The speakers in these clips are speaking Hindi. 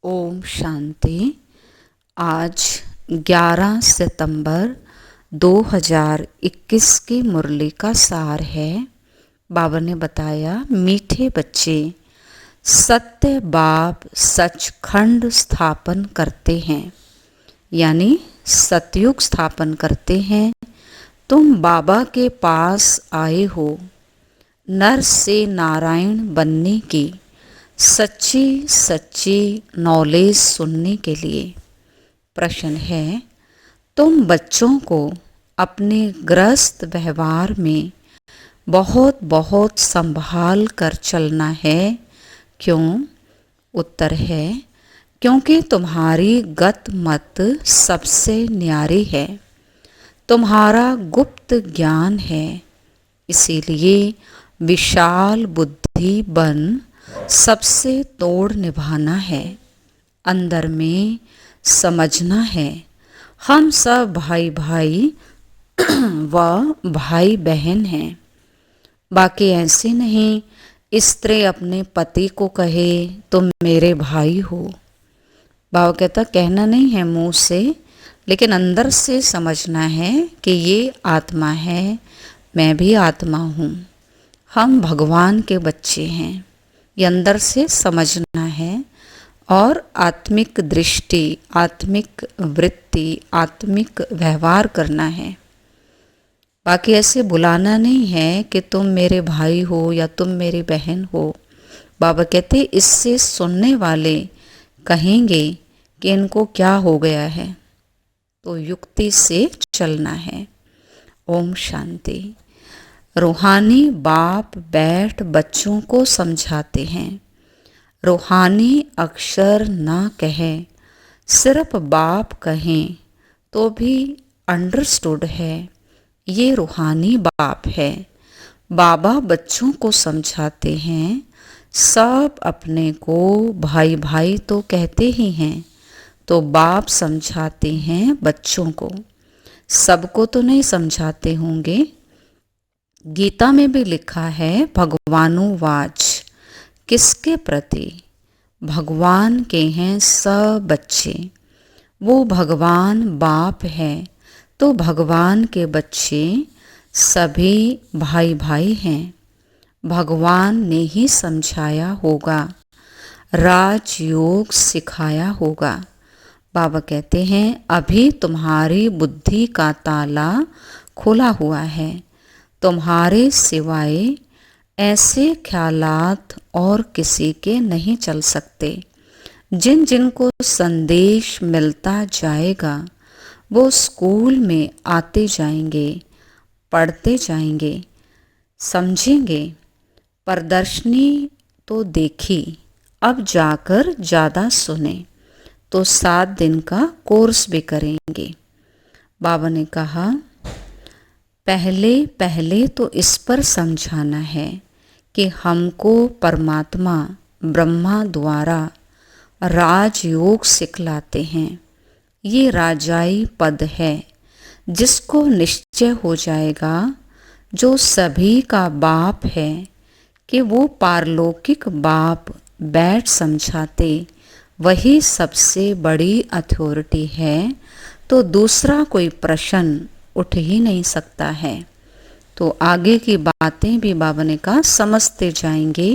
ओम शांति। आज 11 सितंबर 2021 की मुरली का सार है। बाबा ने बताया, मीठे बच्चे, सत्य बाप सचखंड स्थापन करते हैं, यानी सतयुग स्थापन करते हैं। तुम बाबा के पास आए हो नर से नारायण बनने की सच्ची सच्ची नॉलेज सुनने के लिए। प्रश्न है, तुम बच्चों को अपने गृहस्थ व्यवहार में बहुत बहुत संभाल कर चलना है। क्यों? उत्तर है, क्योंकि तुम्हारी गत मत सबसे न्यारी है, तुम्हारा गुप्त ज्ञान है। इसीलिए विशाल बुद्धि बन सबसे तोड़ निभाना है, अंदर में समझना है। हम सब भाई भाई व भाई बहन हैं। बाकी ऐसे नहीं, स्त्री अपने पति को कहे तुम मेरे भाई हो। बाबा कहता, कहना नहीं है मुंह से, लेकिन अंदर से समझना है कि ये आत्मा है, मैं भी आत्मा हूँ, हम भगवान के बच्चे हैं। ये अंदर से समझना है और आत्मिक दृष्टि, आत्मिक वृत्ति, आत्मिक व्यवहार करना है। बाकी ऐसे बुलाना नहीं है कि तुम मेरे भाई हो या तुम मेरी बहन हो। बाबा कहते, इससे सुनने वाले कहेंगे कि इनको क्या हो गया है, तो युक्ति से चलना है। ओम शांति। रूहानी बाप बैठ बच्चों को समझाते हैं। रूहानी अक्षर ना कहें, सिर्फ बाप कहें तो भी अंडरस्टूड है। ये रूहानी बाप है। बाबा बच्चों को समझाते हैं। सब अपने को भाई भाई तो कहते ही हैं, तो बाप समझाते हैं बच्चों को। सबको तो नहीं समझाते होंगे। गीता में भी लिखा है, भगवानुवाच, किसके प्रति? भगवान के हैं सब बच्चे। वो भगवान बाप है, तो भगवान के बच्चे सभी भाई भाई हैं। भगवान ने ही समझाया होगा, राजयोग सिखाया होगा। बाबा कहते हैं, अभी तुम्हारी बुद्धि का ताला खुला हुआ है, तुम्हारे सिवाय ऐसे ख्यालात और किसी के नहीं चल सकते। जिन जिनको संदेश मिलता जाएगा वो स्कूल में आते जाएंगे, पढ़ते जाएंगे, समझेंगे। प्रदर्शनी तो देखी, अब जाकर ज़्यादा सुने, तो 7 दिन का कोर्स भी करेंगे। बाबा ने कहा, पहले पहले तो इस पर समझाना है कि हमको परमात्मा ब्रह्मा द्वारा राजयोग सिखलाते हैं। ये राजाई पद है, जिसको निश्चय हो जाएगा, जो सभी का बाप है, कि वो पारलौकिक बाप बैठ समझाते, वही सबसे बड़ी अथॉरिटी है, तो दूसरा कोई प्रश्न उठ ही नहीं सकता है। तो आगे की बातें भी बाबा ने कहा समझते जाएंगे।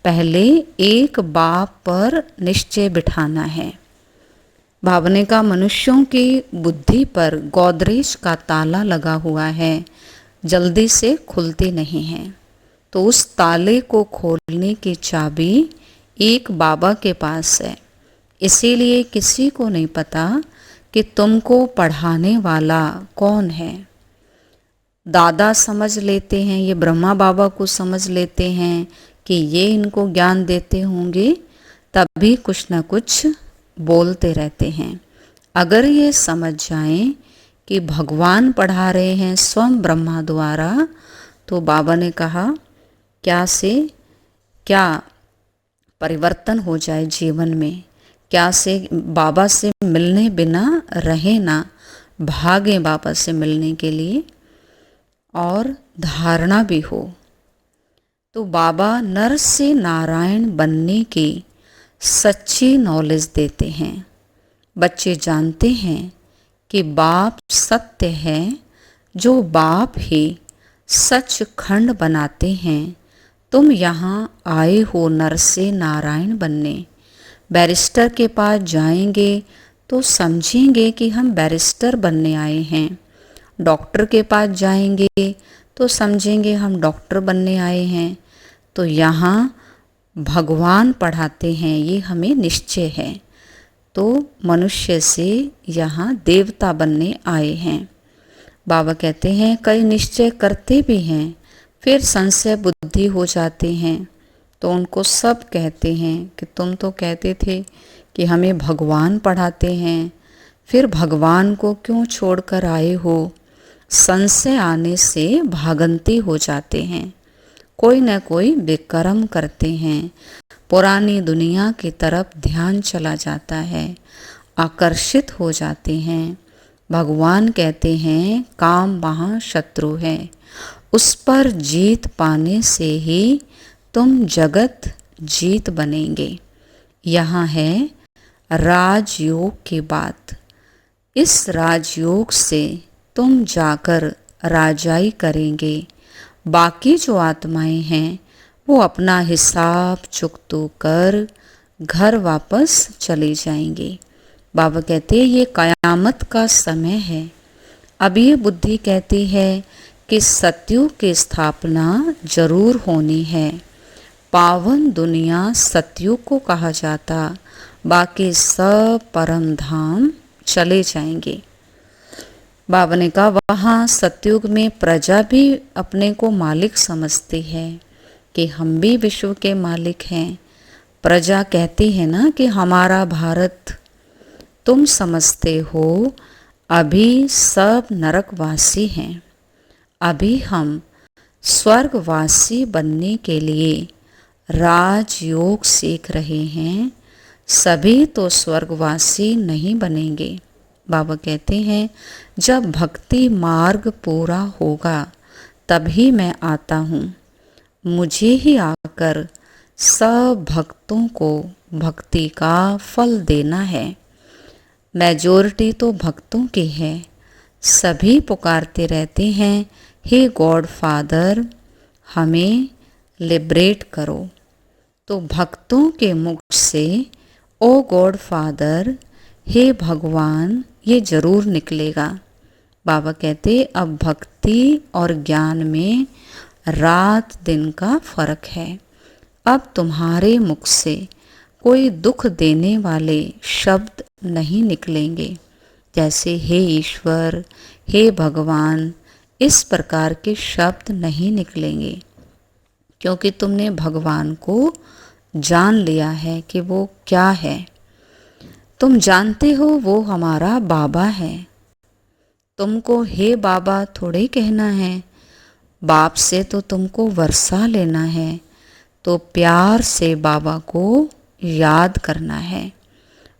पहले एक बाप पर निश्चय बिठाना है। बाबा ने कहा, मनुष्यों की बुद्धि पर गोदरेज का ताला लगा हुआ है, जल्दी से खुलते नहीं हैं। तो उस ताले को खोलने की चाबी एक बाबा के पास है। इसीलिए किसी को नहीं पता कि तुमको पढ़ाने वाला कौन है। दादा समझ लेते हैं, ये ब्रह्मा बाबा को समझ लेते हैं कि ये इनको ज्ञान देते होंगे, तभी कुछ न कुछ बोलते रहते हैं। अगर ये समझ जाएं कि भगवान पढ़ा रहे हैं स्वयं ब्रह्मा द्वारा, तो बाबा ने कहा, क्या से क्या परिवर्तन हो जाए जीवन में, क्या से बाबा से मिलने बिना रहे ना, भागे बाबा से मिलने के लिए, और धारणा भी हो। तो बाबा नर से नारायण बनने की सच्ची नॉलेज देते हैं। बच्चे जानते हैं कि बाप सत्य है, जो बाप ही सचखंड बनाते हैं। तुम यहाँ आए हो नर से नारायण बनने। बैरिस्टर के पास जाएंगे तो समझेंगे कि हम बैरिस्टर बनने आए हैं। डॉक्टर के पास जाएंगे तो समझेंगे हम डॉक्टर बनने आए हैं। तो यहाँ भगवान पढ़ाते हैं, ये हमें निश्चय है। तो मनुष्य से यहाँ देवता बनने आए हैं। बाबा कहते हैं कई निश्चय करते भी हैं, फिर संशय बुद्धि हो जाते हैं। तो उनको सब कहते हैं कि तुम तो कहते थे कि हमें भगवान पढ़ाते हैं, फिर भगवान को क्यों छोड़कर आए हो। संशय आने से भागंती हो जाते हैं, कोई न कोई विकर्म करते हैं, पुरानी दुनिया की तरफ ध्यान चला जाता है, आकर्षित हो जाते हैं। भगवान कहते हैं काम वहाँ शत्रु है, उस पर जीत पाने से ही तुम जगत जीत बनेंगे। यहाँ है राजयोग की बात। इस राजयोग से तुम जाकर राजाई करेंगे। बाकी जो आत्माएं हैं वो अपना हिसाब चुकतो कर घर वापस चली जाएंगी। बाबा कहते हैं ये कयामत का समय है। अब ये बुद्धि कहती है कि सतयुग की स्थापना जरूर होनी है। पावन दुनिया सतयुग को कहा जाता, बाकी सब परम धाम चले जाएंगे। बाबा ने कहा वहाँ सतयुग में प्रजा भी अपने को मालिक समझती है कि हम भी विश्व के मालिक हैं। प्रजा कहती है ना कि हमारा भारत। तुम समझते हो अभी सब नरकवासी हैं, अभी हम स्वर्गवासी बनने के लिए राजयोग सीख रहे हैं। सभी तो स्वर्गवासी नहीं बनेंगे। बाबा कहते हैं जब भक्ति मार्ग पूरा होगा तभी मैं आता हूँ। मुझे ही आकर सब भक्तों को भक्ति का फल देना है। मेजॉरिटी तो भक्तों की है। सभी पुकारते रहते हैं हे गॉड फादर हमें लिबरेट करो। तो भक्तों के मुख से ओ गॉड फादर हे भगवान ये जरूर निकलेगा। बाबा कहते अब भक्ति और ज्ञान में रात दिन का फर्क है। अब तुम्हारे मुख से कोई दुख देने वाले शब्द नहीं निकलेंगे, जैसे हे ईश्वर हे भगवान, इस प्रकार के शब्द नहीं निकलेंगे, क्योंकि तुमने भगवान को जान लिया है कि वो क्या है। तुम जानते हो वो हमारा बाबा है। तुमको हे बाबा थोड़े कहना है, बाप से तो तुमको वर्षा लेना है। तो प्यार से बाबा को याद करना है।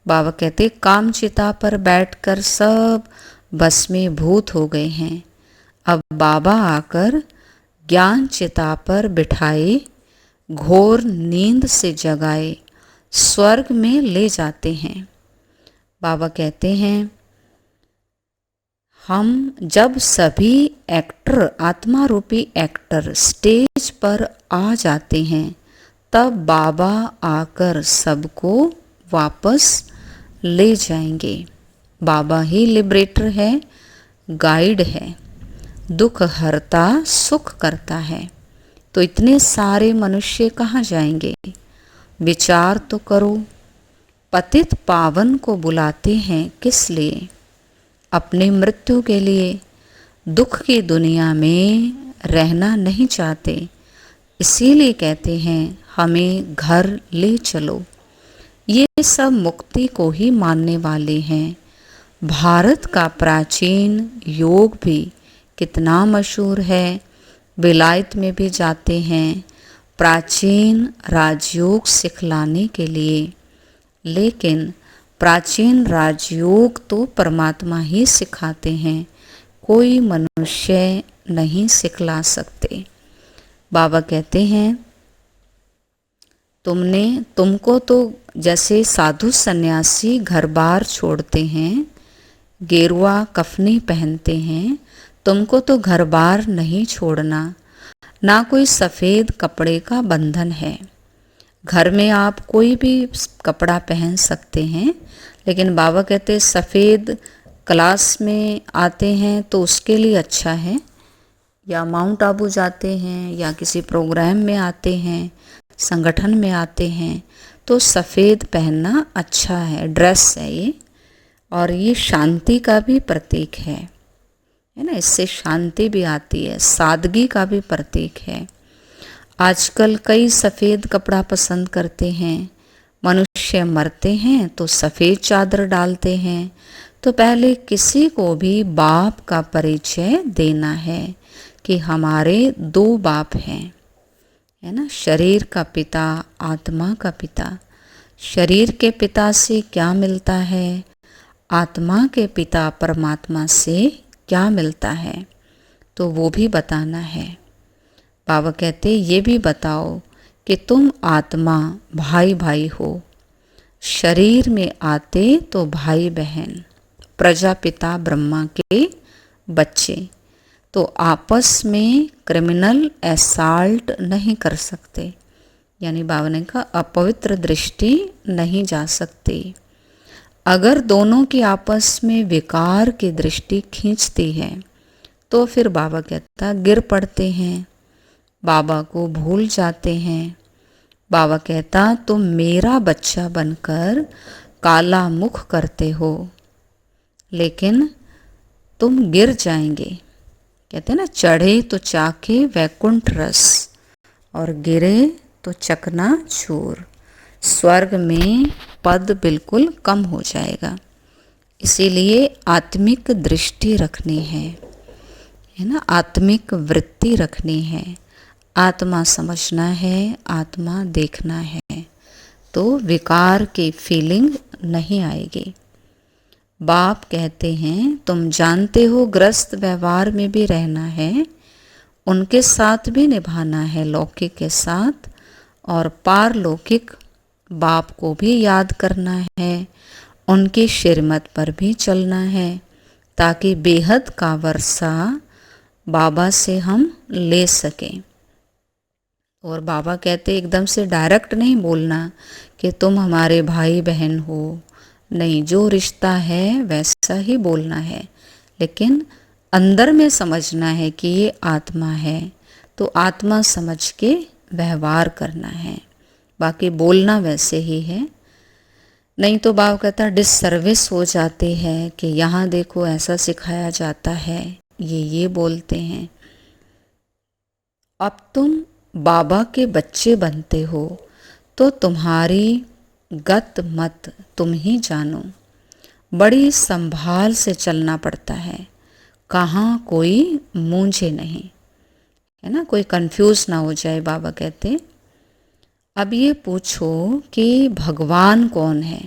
बाबा कहते कामचिता पर बैठकर सब बस में भूत हो गए हैं। अब बाबा आकर ज्ञान चिता पर बिठाए, घोर नींद से जगाए, स्वर्ग में ले जाते हैं। बाबा कहते हैं हम जब सभी एक्टर आत्मा रूपी एक्टर स्टेज पर आ जाते हैं तब बाबा आकर सबको वापस ले जाएंगे। बाबा ही लिबरेटर है, गाइड है, दुख हरता सुख करता है। तो इतने सारे मनुष्य कहाँ जाएंगे? विचार तो करो। पतित पावन को बुलाते हैं किस लिए? अपनी मृत्यु के लिए। दुख की दुनिया में रहना नहीं चाहते, इसीलिए कहते हैं हमें घर ले चलो। ये सब मुक्ति को ही मानने वाले हैं। भारत का प्राचीन योग भी कितना मशहूर है, विलायत में भी जाते हैं प्राचीन राजयोग सिखलाने के लिए। लेकिन प्राचीन राजयोग तो परमात्मा ही सिखाते हैं, कोई मनुष्य नहीं सिखला सकते। बाबा कहते हैं तुमको तो जैसे साधु सन्यासी घर बार छोड़ते हैं, गेरुआ कफनी पहनते हैं, तुमको तो घर बार नहीं छोड़ना, ना कोई सफ़ेद कपड़े का बंधन है। घर में आप कोई भी कपड़ा पहन सकते हैं, लेकिन बाबा कहते सफ़ेद क्लास में आते हैं तो उसके लिए अच्छा है, या माउंट आबू जाते हैं या किसी प्रोग्राम में आते हैं, संगठन में आते हैं, तो सफ़ेद पहनना अच्छा है, ड्रेस है ये, और ये शांति का भी प्रतीक है ना, इससे शांति भी आती है, सादगी का भी प्रतीक है। आजकल कई सफ़ेद कपड़ा पसंद करते हैं, मनुष्य मरते हैं तो सफ़ेद चादर डालते हैं। तो पहले किसी को भी बाप का परिचय देना है कि हमारे दो बाप हैं, है ना, शरीर का पिता, आत्मा का पिता। शरीर के पिता से क्या मिलता है, आत्मा के पिता परमात्मा से क्या मिलता है, तो वो भी बताना है। बाबा कहते ये भी बताओ कि तुम आत्मा भाई भाई हो, शरीर में आते तो भाई बहन, प्रजापिता ब्रह्मा के बच्चे, तो आपस में क्रिमिनल असॉल्ट नहीं कर सकते, यानी बाबा ने कहा अपवित्र दृष्टि नहीं जा सकती। अगर दोनों की आपस में विकार की दृष्टि खींचती है तो फिर बाबा कहता गिर पड़ते हैं, बाबा को भूल जाते हैं। बाबा कहता तुम मेरा बच्चा बनकर काला मुख करते हो, लेकिन तुम गिर जाएंगे। कहते हैं ना, चढ़े तो चाके वैकुंठ रस और गिरे तो चकना चूर, स्वर्ग में पद बिल्कुल कम हो जाएगा। इसीलिए आत्मिक दृष्टि रखनी है ना, आत्मिक वृत्ति रखनी है, आत्मा समझना है, आत्मा देखना है, तो विकार की फीलिंग नहीं आएगी। बाप कहते हैं तुम जानते हो ग्रस्त व्यवहार में भी रहना है, उनके साथ भी निभाना है, लौकिक के साथ और पारलौकिक बाप को भी याद करना है, उनकी श्रीमत पर भी चलना है, ताकि बेहद का वर्षा बाबा से हम ले सकें। और बाबा कहते एकदम से डायरेक्ट नहीं बोलना कि तुम हमारे भाई बहन हो, नहीं, जो रिश्ता है वैसा ही बोलना है, लेकिन अंदर में समझना है कि ये आत्मा है, तो आत्मा समझ के व्यवहार करना है, बाकी बोलना वैसे ही है। नहीं तो बाप कहता डिससर्विस हो जाती है कि यहाँ देखो ऐसा सिखाया जाता है, ये बोलते हैं। अब तुम बाबा के बच्चे बनते हो तो तुम्हारी गत मत तुम ही जानो, बड़ी संभाल से चलना पड़ता है, कहाँ कोई मूंझे नहीं, है ना, कोई कंफ्यूज ना हो जाए। बाबा कहते अब ये पूछो कि भगवान कौन है,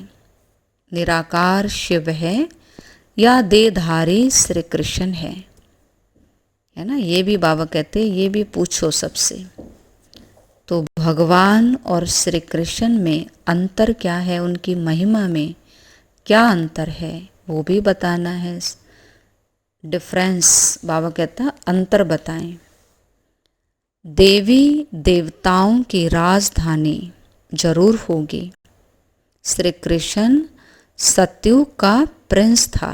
निराकार शिव है या देहधारी श्री कृष्ण है ना, ये भी बाबा कहते ये भी पूछो सबसे। तो भगवान और श्री कृष्ण में अंतर क्या है, उनकी महिमा में क्या अंतर है, वो भी बताना है। डिफरेंस बाबा कहता अंतर बताएं। देवी देवताओं की राजधानी जरूर होगी, श्री कृष्ण सतयुग का प्रिंस था,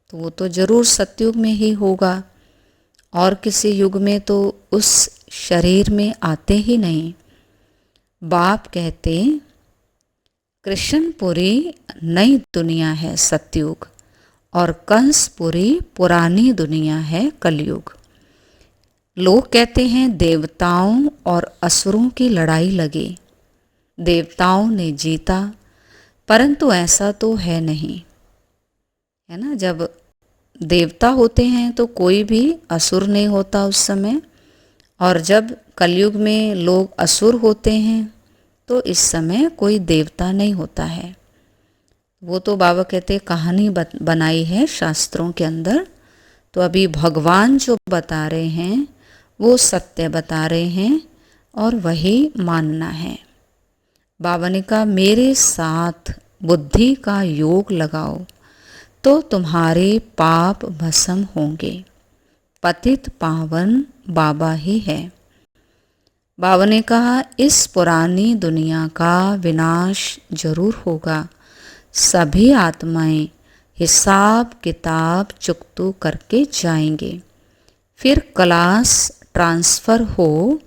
तो वो तो जरूर सतयुग में ही होगा, और किसी युग में तो उस शरीर में आते ही नहीं। बाप कहते कृष्णपुरी नई दुनिया है सतयुग, और कंसपुरी पुरानी दुनिया है कलयुग। लोग कहते हैं देवताओं और असुरों की लड़ाई लगी, देवताओं ने जीता, परंतु ऐसा तो है नहीं, है ना। जब देवता होते हैं तो कोई भी असुर नहीं होता उस समय, और जब कलयुग में लोग असुर होते हैं तो इस समय कोई देवता नहीं होता है। वो तो बाबा कहते कहानी बनाई है शास्त्रों के अंदर, तो अभी भगवान जो बता रहे हैं वो सत्य बता रहे हैं और वही मानना है। बाबा ने कहा मेरे साथ बुद्धि का योग लगाओ तो तुम्हारे पाप भस्म होंगे। पतित पावन बाबा ही है। बाबा ने कहा इस पुरानी दुनिया का विनाश जरूर होगा। सभी आत्माएं हिसाब किताब चुकतू करके जाएंगे। फिर क्लास ट्रांसफ़र हो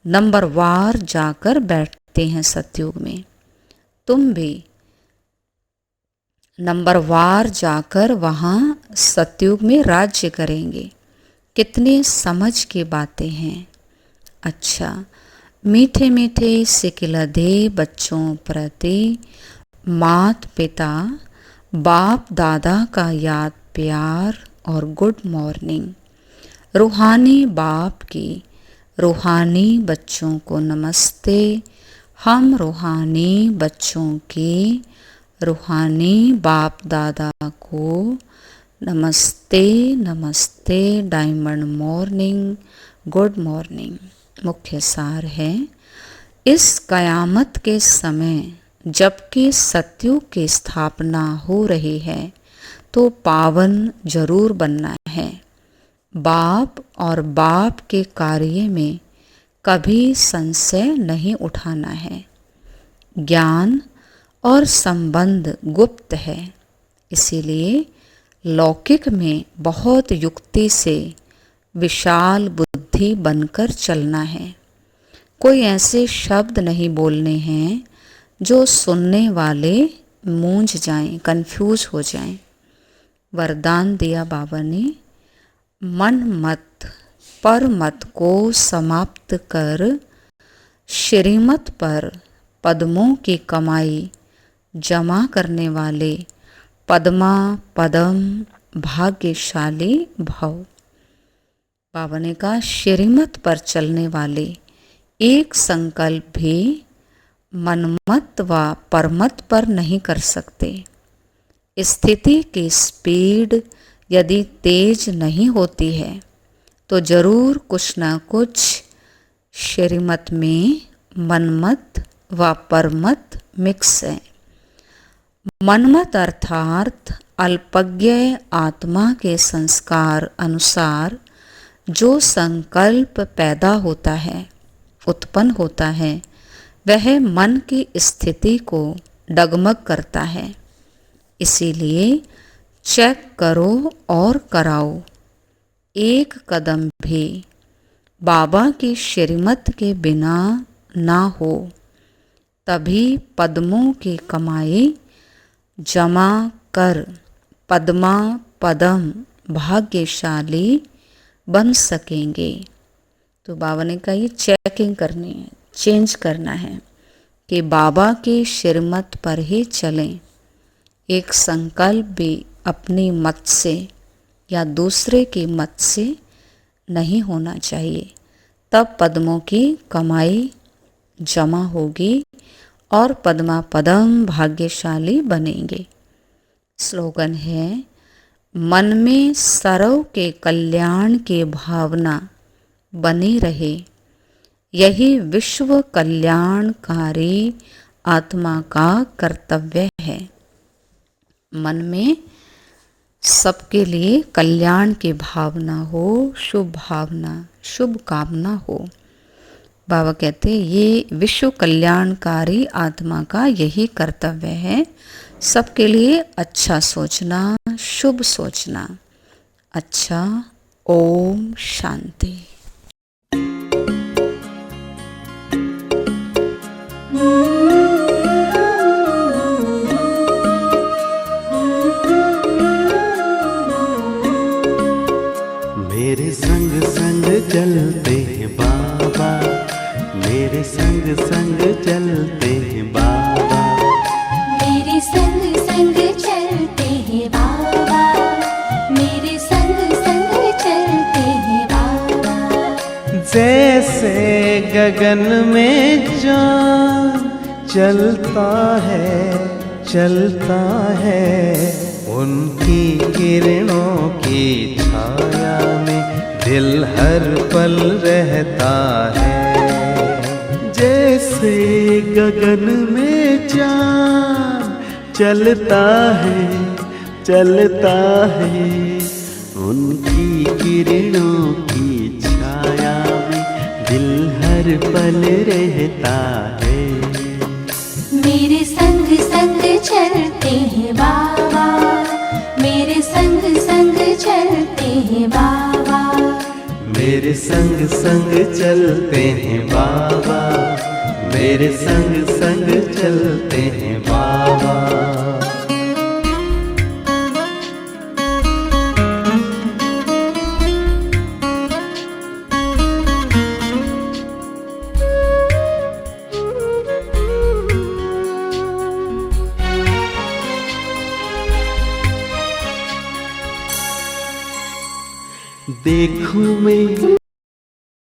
नंबरवार जाकर बैठते हैं सतयुग में। तुम भी नंबरवार जाकर वहाँ सतयुग में राज्य करेंगे। कितने समझ की बातें हैं। अच्छा, मीठे मीठे सिकिलधे बच्चों प्रति मात पिता बाप दादा का याद प्यार और गुड मॉर्निंग। रूहानी बाप की रूहानी बच्चों को नमस्ते। हम रूहानी बच्चों की रूहानी बाप दादा को नमस्ते नमस्ते। Diamond morning, good morning. मुख्य सार है, इस कयामत के समय जबकि सतयुग की स्थापना हो रही है तो पावन जरूर बनना है। बाप और बाप के कार्य में कभी संशय नहीं उठाना है। ज्ञान और संबंध गुप्त है, इसीलिए लौकिक में बहुत युक्ति से विशाल बुद्धि बनकर चलना है। कोई ऐसे शब्द नहीं बोलने हैं जो सुनने वाले मूंझ जाएं, कंफ्यूज हो जाएं। वरदान दिया बाबा ने, मन मत पर मत को समाप्त कर श्रीमत पर पद्मों की कमाई जमा करने वाले पद्मा पदम भाग्यशाली भव। बाबा ने कहा श्रीमत पर चलने वाले एक संकल्प भी मनमत व परमत पर नहीं कर सकते। स्थिति की स्पीड यदि तेज नहीं होती है तो जरूर कुछ न कुछ श्रीमत में मनमत व परमत मिक्स है। मनमत अर्थात अल्पज्ञ आत्मा के संस्कार अनुसार जो संकल्प पैदा होता है, उत्पन्न होता है, वह मन की स्थिति को डगमग करता है। इसीलिए चेक करो और कराओ। एक कदम भी बाबा की श्रीमत के बिना ना हो, तभी पद्मों की कमाई जमा कर पद्मा पदम भाग्यशाली बन सकेंगे। तो बाबा ने कहा ये चेकिंग करनी है, चेंज करना है कि बाबा की श्रीमत पर ही चलें। एक संकल्प भी अपनी मत से या दूसरे की मत से नहीं होना चाहिए, तब पद्मों की कमाई जमा होगी और पद्मा पदम भाग्यशाली बनेंगे। स्लोगन है, मन में सर्व के कल्याण की भावना बनी रहे, यही विश्व कल्याणकारी आत्मा का कर्तव्य है। मन में सबके लिए कल्याण की भावना हो, शुभ भावना, शुभ कामना हो। बाबा कहते हैं ये विश्व कल्याणकारी आत्मा का यही कर्तव्य है, सबके लिए अच्छा सोचना, शुभ सोचना। अच्छा, ओम शांति। मेरे संग संग चलते हैं बाबा, मेरे संग संग चलते हैं बाबा, मेरे संग संग चलते हैं बाबा, मेरे संग संग चलते हैं बाबा। जैसे गगन में चाँद चलता है, उनकी किरणों की छाया में दिल हर पल रहता है। जैसे गगन में चाँद चलता है उनकी किरणों की छाया में दिल हर पल रहता है। मेरे संग संग चलते हैं बाबा, मेरे संग संग चलते हैं बाबा, मेरे संग संग चलते हैं बाबा, मेरे संग संग चलते हैं बाबा। देखूं मैं